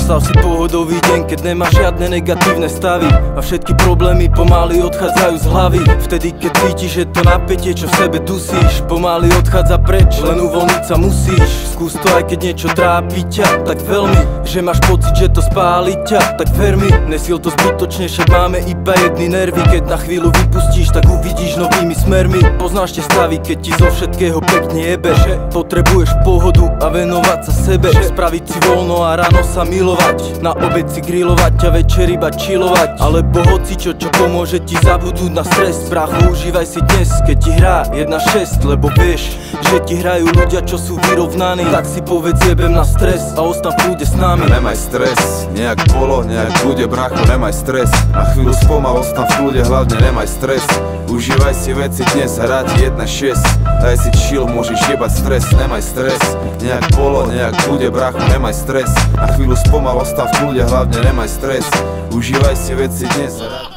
Predstav si pohodový deň, keď nemáš žiadne negatívne stavy a všetky problémy pomaly odchádzajú z hlavy. Vtedy, keď cítiš, že to napätie, čo v sebe dusíš, pomaly odchádza preč, len uvoľniť sa musíš. Skús to, aj keď niečo trápi ťa tak veľmi, že máš pocit, že to spáli ťa, tak ver mi, nesil to zbytočne, však máme iba jedny nervy. Keď na chvíľu vypustíš, tak uvidíš novými smermi. Poznáš tie stavy, keď ti zo všetkého pekne jebe, že potrebuješ pohodu a venovať sa sebe, spraviť si voľno a ráno sa milovať, na obed si grilovať a večer iba chillovať, alebo hocičo, čo pomôže ti zabudnúť na stres. Brácho, užívaj si dnes, keď ti hrá 1-6, lebo vieš, že ti hrajú ľudia, čo sú vyrovnaní. Tak si povedz jebem na stres a ostan v kľude s nami. Nemaj stres, nejak bolo, nejak bude, brácho, nemaj stres. Na chvíľu spomal, ostan v kľude, hlavne nemaj stres. Užívaj si veci dnes, hrať 1-6, daj si chill, môžeš jebať stres, nemaj stres. Nejak bolo, nejak bude, brácho, nemaj stres. Na chvíľu spomal, ostan v kľude, hlavne nemaj stres. Užívaj si veci dnes, hrať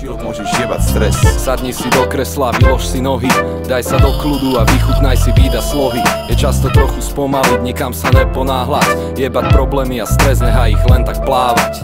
1-6, môžeš jebať stres. Sadni si do kresla, vylož si nohy, daj sa do kľudu a vychutnaj si vída slohy. Je často trochu spomaliť, nikam sa neponáhľať, jebať problémy a stres, nechaj ich len tak plávať.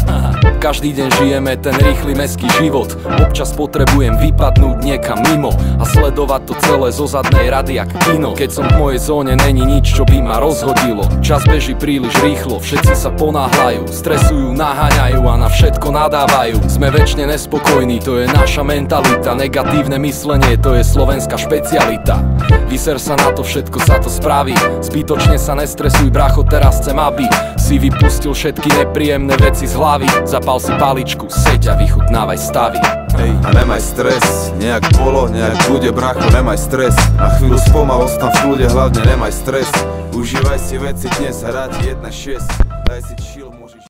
Každý deň žijeme ten rýchly mestský život, občas potrebujem vypadnúť niekam mimo a sledovať to celé zo zadnej rady jak kino. Keď som v mojej zóne, není nič, čo by ma rozhodilo. Čas beží príliš rýchlo, všetci sa ponáhľajú, stresujú, naháňajú a na všetko nadávajú. Sme večne nespokojní, to je naša mentalita. Negatívne myslenie, to je slovenská špecialita. Vyser sa na to, všetko sa to spraví. Zbytočne sa nestresuj, brácho, teraz chcem, aby si vypustil všetky nepríjemné veci z hlavy. Zapal si paličku, seď a vychutnávaj stavy. A nemaj stres, nejak bolo, nejak bude, brácho, nemaj stres. Na chvíľu spomal, ostan v kľude, hlavne nemaj stres. Užívaj si veci dnes, hrať 1-6, daj si chill.